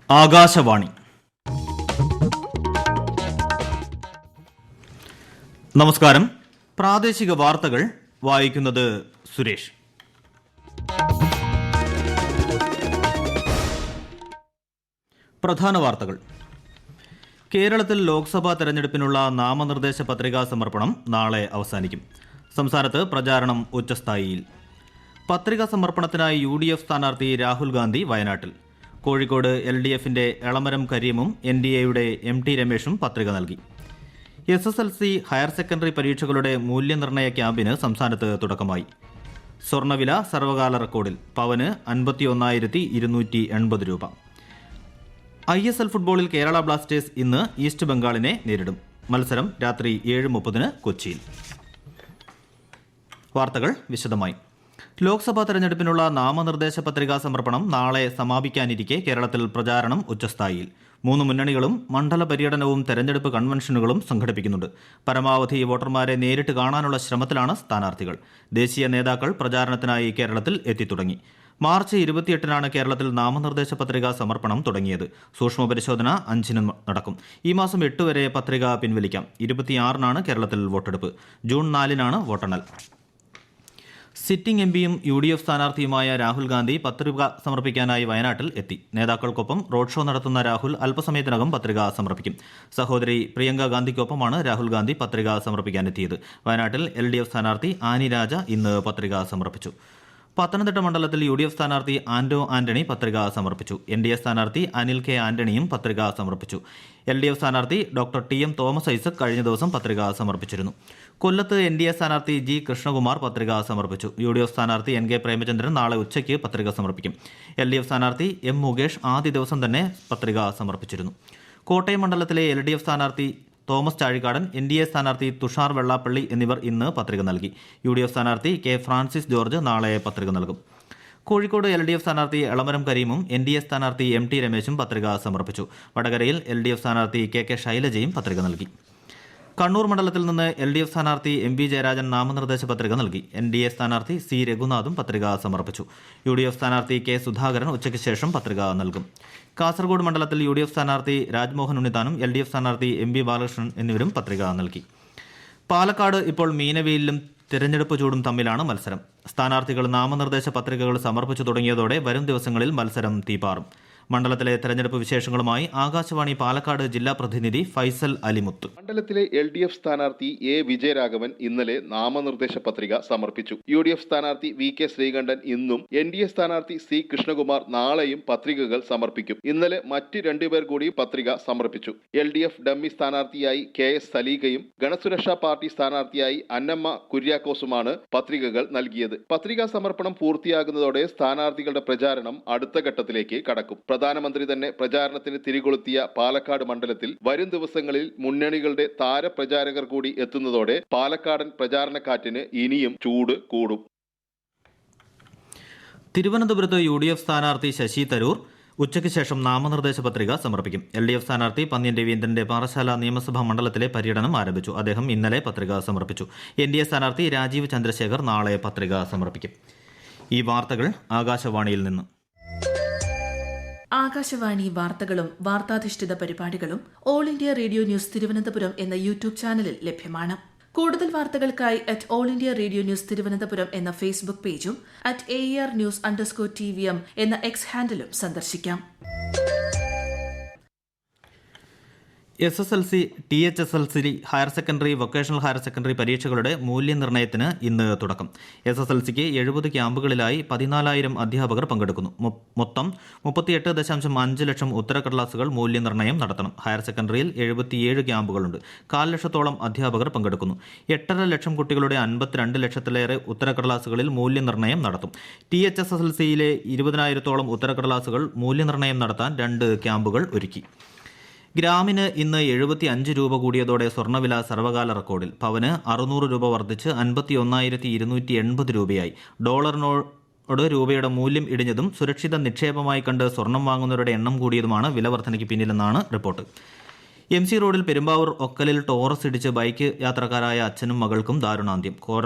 ആകാശവാണി. നമസ്കാരം. പ്രാദേശിക വാർത്തകൾ വായിക്കുന്നത് സുരേഷ്. പ്രധാന വാർത്തകൾ. കേരളത്തിൽ ലോക്സഭാ തെരഞ്ഞെടുപ്പിനുള്ള നാമനിർദ്ദേശ പത്രികാ സമർപ്പണം നാളെ അവസാനിക്കും. സംസ്ഥാനത്ത് പ്രചാരണം ഉച്ചസ്ഥായിയിൽ. പത്രികാ സമർപ്പണത്തിനായി UDF സ്ഥാനാർത്ഥി രാഹുൽ ഗാന്ധി വയനാട്ടിൽ. കോഴിക്കോട് LDFന്റെ എളമരം കരീമും NDAയുടെ MT രമേശും പത്രിക നൽകി. SSLC ഹയർ സെക്കൻഡറി പരീക്ഷകളുടെ മൂല്യനിർണ്ണയ ക്യാമ്പിന് സംസ്ഥാനത്ത് തുടക്കമായി. സ്വർണ്ണവില സർവകാല റെക്കോർഡിൽ. പവന് 51,280 രൂപ. ISL ഫുട്ബോളിൽ കേരള ബ്ലാസ്റ്റേഴ്സ് ഇന്ന് ഈസ്റ്റ് ബംഗാളിനെ നേരിടും. മത്സരം രാത്രി 7:30 കൊച്ചിയിൽ. വാർത്തകൾ വിശദമായി. ലോക്സഭാ തെരഞ്ഞെടുപ്പിനുള്ള നാമനിർദ്ദേശ പത്രികാ സമർപ്പണം നാളെ സമാപിക്കാനിരിക്കെ കേരളത്തിൽ പ്രചാരണം ഉച്ചസ്ഥായിയിൽ. 3 മുന്നണികളും മണ്ഡല പര്യടനവും തെരഞ്ഞെടുപ്പ് കൺവെൻഷനുകളും സംഘടിപ്പിക്കുന്നുണ്ട്. പരമാവധി വോട്ടർമാരെ നേരിട്ട് കാണാനുള്ള ശ്രമത്തിലാണ് സ്ഥാനാർത്ഥികൾ. ദേശീയ നേതാക്കൾ പ്രചാരണത്തിനായി കേരളത്തിൽ എത്തിത്തുടങ്ങി. മാർച്ച് 28-നാണ് കേരളത്തിൽ നാമനിർദ്ദേശ പത്രികാ സമർപ്പണം തുടങ്ങിയത്. സൂക്ഷ്മ പരിശോധന 5-ന് നടക്കും. ഈ മാസം 8 വരെ പത്രിക പിൻവലിക്കാം. 26-നാണ് കേരളത്തിൽ വോട്ടെടുപ്പ്. ജൂൺ 4-നാണ് വോട്ടെണ്ണൽ. സിറ്റിംഗ് MPയും UDF സ്ഥാനാർത്ഥിയുമായ രാഹുൽ ഗാന്ധി പത്രിക സമർപ്പിക്കാനായി വയനാട്ടിൽ എത്തി. നേതാക്കൾക്കൊപ്പം റോഡ് ഷോ നടത്തുന്ന രാഹുൽ അല്പസമയത്തിനകം പത്രിക സമർപ്പിക്കും. സഹോദരി പ്രിയങ്ക ഗാന്ധിക്കൊപ്പമാണ് രാഹുൽ ഗാന്ധി പത്രിക സമർപ്പിക്കാനെത്തിയത്. വയനാട്ടിൽ LDF സ്ഥാനാർത്ഥി ആനി രാജ ഇന്ന് പത്രിക സമർപ്പിച്ചു. പത്തനംതിട്ട മണ്ഡലത്തിൽ UDF സ്ഥാനാർത്ഥി ആന്റോ ആന്റണി പത്രിക സമർപ്പിച്ചു. NDA സ്ഥാനാർത്ഥി അനിൽ K ആന്റണിയും പത്രിക സമർപ്പിച്ചു. LDF സ്ഥാനാർത്ഥി ഡോക്ടർ TM തോമസ് ഐസക് കഴിഞ്ഞ ദിവസം പത്രിക സമർപ്പിച്ചിരുന്നു. കൊല്ലത്ത് NDA സ്ഥാനാർത്ഥി G കൃഷ്ണകുമാർ പത്രിക സമർപ്പിച്ചു. UDF സ്ഥാനാർത്ഥി NK പ്രേമചന്ദ്രൻ നാളെ ഉച്ചയ്ക്ക് പത്രിക സമർപ്പിക്കും. LDF സ്ഥാനാർത്ഥി M മുകേഷ് ആദ്യ ദിവസം തന്നെ പത്രിക സമർപ്പിച്ചിരുന്നു. കോട്ടയം മണ്ഡലത്തിലെ LDF സ്ഥാനാർത്ഥി തോമസ് ചാഴിക്കാടൻ, NDA സ്ഥാനാർത്ഥി തുഷാർ വെള്ളാപ്പള്ളി എന്നിവർ ഇന്ന് പത്രിക നൽകി. UDF സ്ഥാനാർത്ഥി K ഫ്രാൻസിസ് ജോർജ് നാളെ പത്രിക നൽകും. കോഴിക്കോട് LDF സ്ഥാനാർത്ഥി എളമരം കരീമും NDA സ്ഥാനാർത്ഥി MT രമേശും പത്രിക സമർപ്പിച്ചു. വടകരയിൽ LDF സ്ഥാനാർത്ഥി KK ശൈലജയും പത്രിക നൽകി. കണ്ണൂർ മണ്ഡലത്തിൽ നിന്ന് LDF സ്ഥാനാർത്ഥി MB ജയരാജൻ നാമനിർദ്ദേശ പത്രിക നൽകി. NDA സ്ഥാനാർത്ഥി C രഘുനാഥും പത്രിക സമർപ്പിച്ചു. UDF സ്ഥാനാർത്ഥി K സുധാകരൻ ഉച്ചയ്ക്ക് ശേഷം പത്രിക നൽകും. കാസർഗോഡ് മണ്ഡലത്തിൽ UDF സ്ഥാനാർത്ഥി രാജ്മോഹൻ ഉണ്ണിത്താനും LDF സ്ഥാനാർത്ഥി MB ബാലകൃഷ്ണൻ എന്നിവരും പത്രിക നൽകി. പാലക്കാട് ഇപ്പോൾ മീനവെയിലും തെരഞ്ഞെടുപ്പ് ചൂടും തമ്മിലാണ് മത്സരം. സ്ഥാനാർത്ഥികൾ നാമനിർദ്ദേശ പത്രികകൾ സമർപ്പിച്ചു തുടങ്ങിയതോടെ വരും ദിവസങ്ങളിൽ മത്സരം തീപാറും. മണ്ഡലത്തിലെ തെരഞ്ഞെടുപ്പ് വിശേഷങ്ങളുമായി ആകാശവാണി പാലക്കാട് ജില്ലാ പ്രതിനിധി ഫൈസൽ അലിമുത്ത്. മണ്ഡലത്തിലെ LDF സ്ഥാനാർത്ഥി A വിജയരാഘവൻ ഇന്നലെ നാമനിർദ്ദേശ പത്രിക സമർപ്പിച്ചു. UDF സ്ഥാനാർത്ഥി VK ശ്രീകണ്ഠൻ ഇന്നും NDA സ്ഥാനാർത്ഥി C കൃഷ്ണകുമാർ നാളെയും പത്രികകൾ സമർപ്പിക്കും. ഇന്നലെ മറ്റ് 2 പേർ കൂടി പത്രിക സമർപ്പിച്ചു. LDF ഡമ്മി സ്ഥാനാർത്ഥിയായി KS സലീഖയും ഗണസുരക്ഷാ പാർട്ടി സ്ഥാനാർത്ഥിയായി അന്നമ്മ കുര്യാക്കോസുമാണ് പത്രികകൾ നൽകിയത്. പത്രികാ സമർപ്പണം പൂർത്തിയാകുന്നതോടെ സ്ഥാനാർത്ഥികളുടെ പ്രചാരണം അടുത്ത ഘട്ടത്തിലേക്ക് കടക്കും. പ്രധാനമന്ത്രി തന്നെ പ്രചാരണത്തിന് തിരികൊളുത്തിയ പാലക്കാട് മണ്ഡലത്തിൽ വരും ദിവസങ്ങളിൽ മുന്നണികളുടെ താരപ്രചാരകർ കൂടി എത്തുന്നതോടെ പാലക്കാടൻ പ്രചാരണക്കാറ്റിന് ഇനിയും ചൂട് കൂടും. തിരുവനന്തപുരത്ത് UDF സ്ഥാനാർത്ഥി ശശി തരൂർ ഉച്ചയ്ക്ക് ശേഷം നാമനിർദ്ദേശ പത്രിക സമർപ്പിക്കും. LDF സ്ഥാനാർത്ഥി പന്ന്യൻ രവീന്ദ്രന്റെ പാറശാല നിയമസഭാ മണ്ഡലത്തിലെ പര്യടനം ആരംഭിച്ചു. അദ്ദേഹം ഇന്നലെ പത്രിക സമർപ്പിച്ചു. NDA സ്ഥാനാർത്ഥി രാജീവ് ചന്ദ്രശേഖർ നാളെ പത്രിക സമർപ്പിക്കും. ഈ വാർത്തകൾ ആകാശവാണിയിൽ നിന്ന്. ആകാശവാണി വാർത്തകളും വാർത്താധിഷ്ഠിത പരിപാടികളും all India radio news Thiruvananthapuram എന്ന യൂട്യൂബ് ചാനലിൽ ലഭ്യമാണ്. കൂടുതൽ വാർത്തകൾക്കായി @all India radio news Thiruvananthapuram എന്ന ഫേസ്ബുക്ക് പേജും @AER_News_TVM എന്ന എക്സ് ഹാൻഡിലും സന്ദർശിക്കാം. SSLC, THSLC higher secondary, vocational higher secondary പരീക്ഷകളുടെ മൂല്യനിർണ്ണയത്തിന് ഇന്ന് തുടക്കം. SSLCക്ക് 70 ക്യാമ്പുകളിലായി 14,000 അധ്യാപകർ പങ്കെടുക്കുന്നു. മൊത്തം 38.5 ലക്ഷം ഉത്തരക്കടലാസുകൾ മൂല്യനിർണ്ണയം നടത്തണം. ഹയർ സെക്കൻഡറിയിൽ 77 ക്യാമ്പുകളുണ്ട്. 4 ലക്ഷത്തോളം അധ്യാപകർ പങ്കെടുക്കുന്നു. 8.5 ലക്ഷം കുട്ടികളുടെ 52 ലക്ഷത്തിലേറെ ഉത്തരക്കടലാസുകളിൽ മൂല്യനിർണ്ണയം നടത്തും. THSLCയിലെ 20,000-ഓളം ഉത്തരക്കടലാസുകൾ മൂല്യനിർണ്ണയം നടത്താൻ 2 ക്യാമ്പുകൾ ഒരുക്കി. ഗ്രാമിന് ഇന്ന് 75 രൂപ കൂടിയതോടെ സ്വർണ്ണവില സർവകാല റെക്കോർഡിൽ. പവന് 600 രൂപ വർദ്ധിച്ച് 51,280 രൂപയായി. ഡോളറിനോട് രൂപയുടെ മൂല്യം ഇടിഞ്ഞതും സുരക്ഷിത നിക്ഷേപമായി കണ്ട് സ്വർണം വാങ്ങുന്നവരുടെ എണ്ണം കൂടിയതുമാണ് വില വർധനയ്ക്ക് പിന്നിലെന്നാണ് റിപ്പോർട്ട്. MC റോഡിൽ പെരുമ്പാവൂർ ഒക്കലിൽ ടോറസ് ഇടിച്ച് ബൈക്ക് യാത്രക്കാരായ അച്ഛനും മകൾക്കും ദാരുണാന്ത്യം.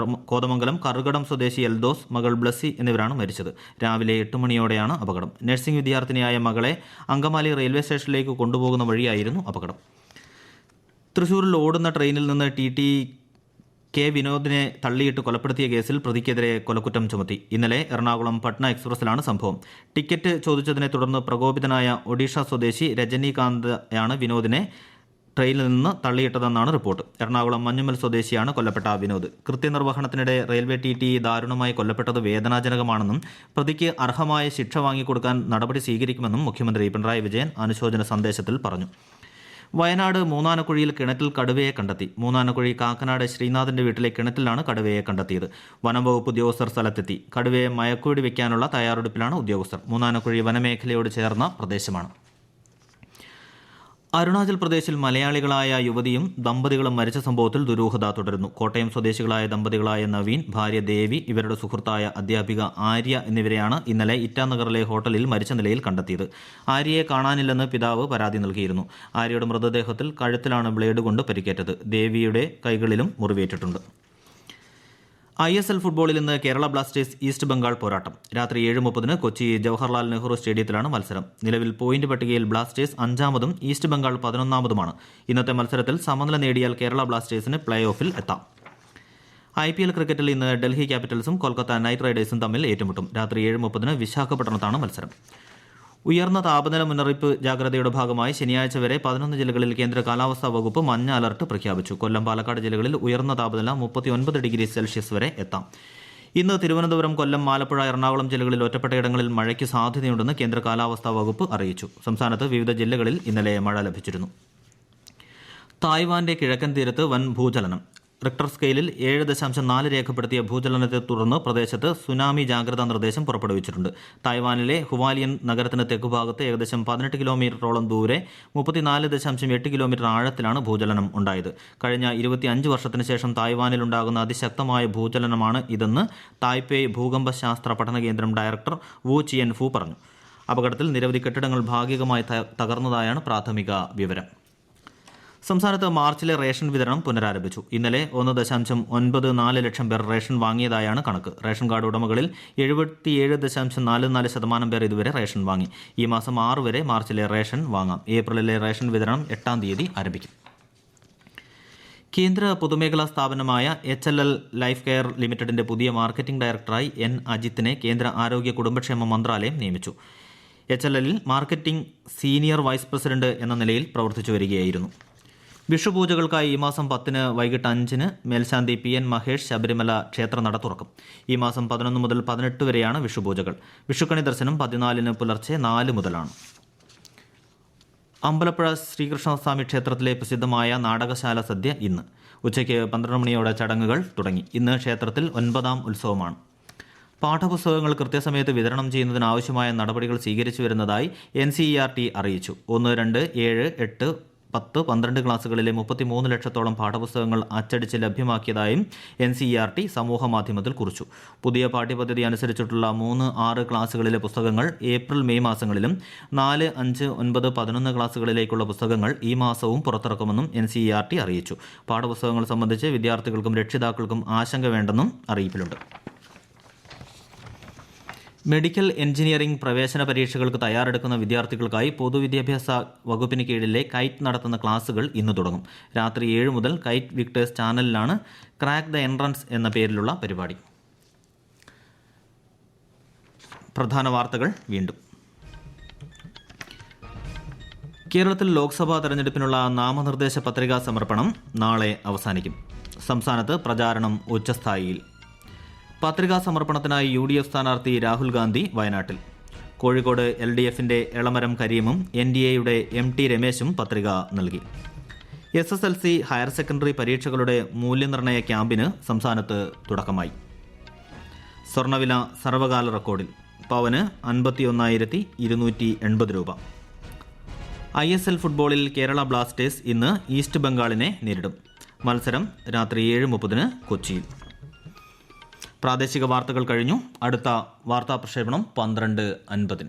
കോതമംഗലം കറുകടം സ്വദേശി എൽദോസ്, മകൾ ബ്ലസ്സി എന്നിവരാണ് മരിച്ചത്. രാവിലെ 8 മണിയോടെയാണ് അപകടം. നഴ്സിംഗ് വിദ്യാർത്ഥിനിയായ മകളെ അങ്കമാലി റെയിൽവേ സ്റ്റേഷനിലേക്ക് കൊണ്ടുപോകുന്ന വഴിയായിരുന്നു അപകടം. തൃശൂരിൽ ഓടുന്ന ട്രെയിനിൽ നിന്ന് TT കെ വിനോദിനെ തള്ളിയിട്ട് കൊലപ്പെടുത്തിയ കേസിൽ പ്രതിക്കെതിരെ കൊലക്കുറ്റം ചുമത്തി. ഇന്നലെ എറണാകുളം പട്ന എക്സ്പ്രസിലാണ് സംഭവം. ടിക്കറ്റ് ചോദിച്ചതിനെ തുടർന്ന് പ്രകോപിതനായ ഒഡീഷ സ്വദേശി രജനീകാന്താണ് വിനോദിനെ ട്രെയിനിൽ നിന്ന് തള്ളിയിട്ടതെന്നാണ് റിപ്പോർട്ട്. എറണാകുളം മഞ്ഞുമൽ സ്വദേശിയാണ് കൊല്ലപ്പെട്ട വിനോദ്. കൃത്യനിർവഹണത്തിനിടെ റെയിൽവേ TT ദാരുണമായി കൊല്ലപ്പെട്ടത് വേദനാജനകമാണെന്നും പ്രതിക്ക് അർഹമായ ശിക്ഷ വാങ്ങിക്കൊടുക്കാൻ നടപടി സ്വീകരിക്കുമെന്നും മുഖ്യമന്ത്രി പിണറായി വിജയൻ അനുശോചന സന്ദേശത്തിൽ പറഞ്ഞു. വയനാട് മൂന്നാനക്കുഴിയിൽ കിണറ്റിൽ കടുവയെ കണ്ടെത്തി. മൂന്നാനക്കുഴി കാക്കനാട് ശ്രീനാഥിന്റെ വീട്ടിലെ കിണറ്റിലാണ് കടുവയെ കണ്ടെത്തിയത്. വനംവകുപ്പ് ഉദ്യോഗസ്ഥർ സ്ഥലത്തെത്തി. കടുവയെ മയക്കുവെടി വയ്ക്കാനുള്ള തയ്യാറെടുപ്പിലാണ് ഉദ്യോഗസ്ഥർ. മൂന്നാനക്കുഴി വനമേഖലയോട് ചേർന്ന പ്രദേശമാണ്. അരുണാചൽ പ്രദേശിൽ മലയാളികളായ യുവതിയും ദമ്പതികളും മരിച്ച സംഭവത്തിൽ ദുരൂഹത തുടരുന്നു. കോട്ടയം സ്വദേശികളായ ദമ്പതികളായ നവീൻ, ഭാര്യ ദേവി, ഇവരുടെ സുഹൃത്തായ അധ്യാപിക ആര്യ എന്നിവരെയാണ് ഇന്നലെ ഇറ്റാനഗറിലെ ഹോട്ടലിൽ മരിച്ച നിലയിൽ കണ്ടെത്തിയത്. ആര്യയെ കാണാനില്ലെന്ന് പിതാവ് പരാതി നൽകിയിരുന്നു. ആര്യയുടെ മൃതദേഹത്തിൽ കഴുത്തിലാണ് ബ്ലേഡ് കൊണ്ട് പരിക്കേറ്റത്. ദേവിയുടെ കൈകളിലും മുറിവേറ്റിട്ടുണ്ട്. ISL ഫുട്ബോളിൽ ഇന്ന് കേരള ബ്ലാസ്റ്റേഴ്സ് ഈസ്റ്റ് ബംഗാൾ പോരാട്ടം. രാത്രി 7:30 കൊച്ചി ജവഹർലാൽ നെഹ്റു സ്റ്റേഡിയത്തിലാണ് മത്സരം. നിലവിൽ പോയിന്റ് പട്ടികയിൽ ബ്ലാസ്റ്റേഴ്സ് 5-മതും ഈസ്റ്റ് ബംഗാൾ 11-മതുമാണ്. ഇന്നത്തെ മത്സരത്തിൽ സമനില നേടിയാൽ കേരള ബ്ലാസ്റ്റേഴ്സിന് പ്ലേ ഓഫിൽ എത്താം. IPL ക്രിക്കറ്റിൽ ഇന്ന് ഡൽഹി ക്യാപിറ്റൽസും കൊൽക്കത്ത നൈറ്റ് റൈഡേഴ്സും തമ്മിൽ ഏറ്റുമുട്ടും. രാത്രി 7:30 വിശാഖപട്ടണത്താണ് മത്സരം. ഉയർന്ന താപനില മുന്നറിയിപ്പ് ജാഗ്രതയുടെ ഭാഗമായി ശനിയാഴ്ച വരെ 11 ജില്ലകളിൽ കേന്ദ്ര കാലാവസ്ഥാ വകുപ്പ് മഞ്ഞ അലർട്ട് പ്രഖ്യാപിച്ചു. കൊല്ലം, പാലക്കാട് ജില്ലകളിൽ ഉയർന്ന താപനില 39 ഡിഗ്രി സെൽഷ്യസ് വരെ എത്താം. ഇന്ന് തിരുവനന്തപുരം, കൊല്ലം, ആലപ്പുഴ, എറണാകുളം ജില്ലകളിൽ ഒറ്റപ്പെട്ടയിടങ്ങളിൽ മഴയ്ക്ക് സാധ്യതയുണ്ടെന്ന് കേന്ദ്ര കാലാവസ്ഥാ വകുപ്പ് അറിയിച്ചു. സംസ്ഥാനത്ത് വിവിധ ജില്ലകളിൽ ഇന്നലെ മഴ ലഭിച്ചിരുന്നു. തായ്വാന്റെ കിഴക്കൻ തീരത്ത് വൻ ഭൂചലനം. റിക്ടർ സ്കെയിലിൽ 7.4 രേഖപ്പെടുത്തിയ ഭൂചലനത്തെ തുടർന്ന് പ്രദേശത്ത് സുനാമി ജാഗ്രതാ നിർദ്ദേശം പുറപ്പെടുവിച്ചിട്ടുണ്ട്. തായ്വാനിലെ ഹുവാലിയൻ നഗരത്തിന് തെക്കുഭാഗത്ത് ഏകദേശം 18 കിലോമീറ്ററോളം ദൂരെ 34.8 കിലോമീറ്റർ ആഴത്തിലാണ് ഭൂചലനം ഉണ്ടായത്. കഴിഞ്ഞ 25 വർഷത്തിന് ശേഷം തായ്വാനിലുണ്ടാകുന്ന അതിശക്തമായ ഭൂചലനമാണ് ഇതെന്ന് തായ്പേയ് ഭൂകമ്പ ശാസ്ത്ര പഠന കേന്ദ്രം ഡയറക്ടർ വു ചിയൻഫു പറഞ്ഞു. അപകടത്തിൽ നിരവധി കെട്ടിടങ്ങൾ ഭാഗികമായി തകർന്നതായാണ് പ്രാഥമിക വിവരം. സംസ്ഥാനത്ത് മാർച്ചിലെ റേഷൻ വിതരണം പുനരാരംഭിച്ചു. ഇന്നലെ 1.94 ലക്ഷം പേർ റേഷൻ വാങ്ങിയതായാണ് കണക്ക്. റേഷൻ കാർഡ് ഉടമകളിൽ 77.44% പേർ ഇതുവരെ റേഷൻ വാങ്ങി. ഈ മാസം 6 വരെ മാർച്ചിലെ റേഷൻ വാങ്ങാം. ഏപ്രിലിലെ റേഷൻ വിതരണം 8-ാം തീയതി ആരംഭിക്കും. കേന്ദ്ര പൊതുമേഖലാ സ്ഥാപനമായ HLL ലൈഫ് കെയർ ലിമിറ്റഡിന്റെ പുതിയ മാർക്കറ്റിംഗ് ഡയറക്ടറായി N അജിത്തിനെ കേന്ദ്ര ആരോഗ്യ കുടുംബക്ഷേമ മന്ത്രാലയം നിയമിച്ചു. HLLൽ മാർക്കറ്റിംഗ് സീനിയർ വൈസ് പ്രസിഡന്റ് എന്ന നിലയിൽ പ്രവർത്തിച്ചു വരികയായിരുന്നു. വിഷുപൂജകൾക്കായി ഈ മാസം 10 വൈകിട്ട് 5 മേൽശാന്തി PN മഹേഷ് ശബരിമല ക്ഷേത്രനട തുറക്കും. ഈ മാസം 11 മുതൽ 18 വരെയാണ് വിഷുപൂജകൾ. വിഷുക്കണി ദർശനം 14 പുലർച്ചെ 4 മുതലാണ്. അമ്പലപ്പുഴ ശ്രീകൃഷ്ണസ്വാമി ക്ഷേത്രത്തിലെ പ്രസിദ്ധമായ നാടകശാല സദ്യ ഇന്ന് ഉച്ചയ്ക്ക് 12 മണിയോടെ ചടങ്ങുകൾ തുടങ്ങി. ഇന്ന് ക്ഷേത്രത്തിൽ 9-ാം ഉത്സവമാണ്. പാഠപുസ്തകങ്ങൾ കൃത്യസമയത്ത് വിതരണം ചെയ്യുന്നതിനാവശ്യമായ നടപടികൾ സ്വീകരിച്ചു വരുന്നതായി NCERT അറിയിച്ചു. 1, 2, 7, 8, 10, 12 ക്ലാസുകളിലെ 33 ലക്ഷത്തോളം പാഠപുസ്തകങ്ങൾ അച്ചടിച്ച് ലഭ്യമാക്കിയതായും NCERT സമൂഹമാധ്യമത്തിൽ കുറിച്ചു. പുതിയ പാഠ്യപദ്ധതി അനുസരിച്ചിട്ടുള്ള 3, 6 ക്ലാസുകളിലെ പുസ്തകങ്ങൾ ഏപ്രിൽ, മെയ് മാസങ്ങളിലും 4, 5, 9, 11 ക്ലാസുകളിലേക്കുള്ള പുസ്തകങ്ങൾ ഈ മാസവും പുറത്തിറക്കുമെന്നും NCERT അറിയിച്ചു. പാഠപുസ്തകങ്ങൾ സംബന്ധിച്ച് വിദ്യാർത്ഥികൾക്കും രക്ഷിതാക്കൾക്കും ആശങ്ക വേണ്ടെന്നും അറിയിപ്പിലുണ്ട്. മെഡിക്കൽ എഞ്ചിനീയറിംഗ് പ്രവേശന പരീക്ഷകൾക്ക് തയ്യാറെടുക്കുന്ന വിദ്യാർത്ഥികൾക്കായി പൊതുവിദ്യാഭ്യാസ വകുപ്പിന് കീഴിലെ കൈറ്റ് നടത്തുന്ന ക്ലാസുകൾ ഇന്ന് തുടങ്ങും. രാത്രി 7 മുതൽ കൈറ്റ് വിക്ടേഴ്സ് ചാനലിലാണ് ക്രാക്ക് ദ എൻട്രൻസ് എന്ന പേരിലുള്ള പരിപാടി. പ്രധാന വാർത്തകൾ വീണ്ടും. കേരളത്തിൽ ലോക്സഭാ തെരഞ്ഞെടുപ്പിനുള്ള നാമനിർദ്ദേശ പത്രികാ സമർപ്പണം നാളെ അവസാനിക്കും. സംസ്ഥാനത്ത് പ്രചാരണം ഉച്ചസ്ഥായിയിൽ. പത്രികാ സമർപ്പണത്തിനായി UDF സ്ഥാനാർത്ഥി രാഹുൽ ഗാന്ധി വയനാട്ടിൽ. കോഴിക്കോട് LDFന്റെ എളമരം കരീമും NDAയുടെ MT രമേശും പത്രിക നൽകി. SSLC ഹയർ സെക്കൻഡറി പരീക്ഷകളുടെ മൂല്യനിർണ്ണയ ക്യാമ്പിന് സംസ്ഥാനത്ത് തുടക്കമായി. സ്വർണ്ണവില സർവകാല റെക്കോർഡിൽ. പവന് 51,280 രൂപ. ISL ഫുട്ബോളിൽ കേരള ബ്ലാസ്റ്റേഴ്സ് ഇന്ന് ഈസ്റ്റ് ബംഗാളിനെ നേരിടും. മത്സരം രാത്രി 7:30 കൊച്ചിയിൽ. പ്രാദേശിക വാർത്തകൾ കഴിഞ്ഞു. അടുത്ത വാർത്താ പ്രക്ഷേപണം 12:50.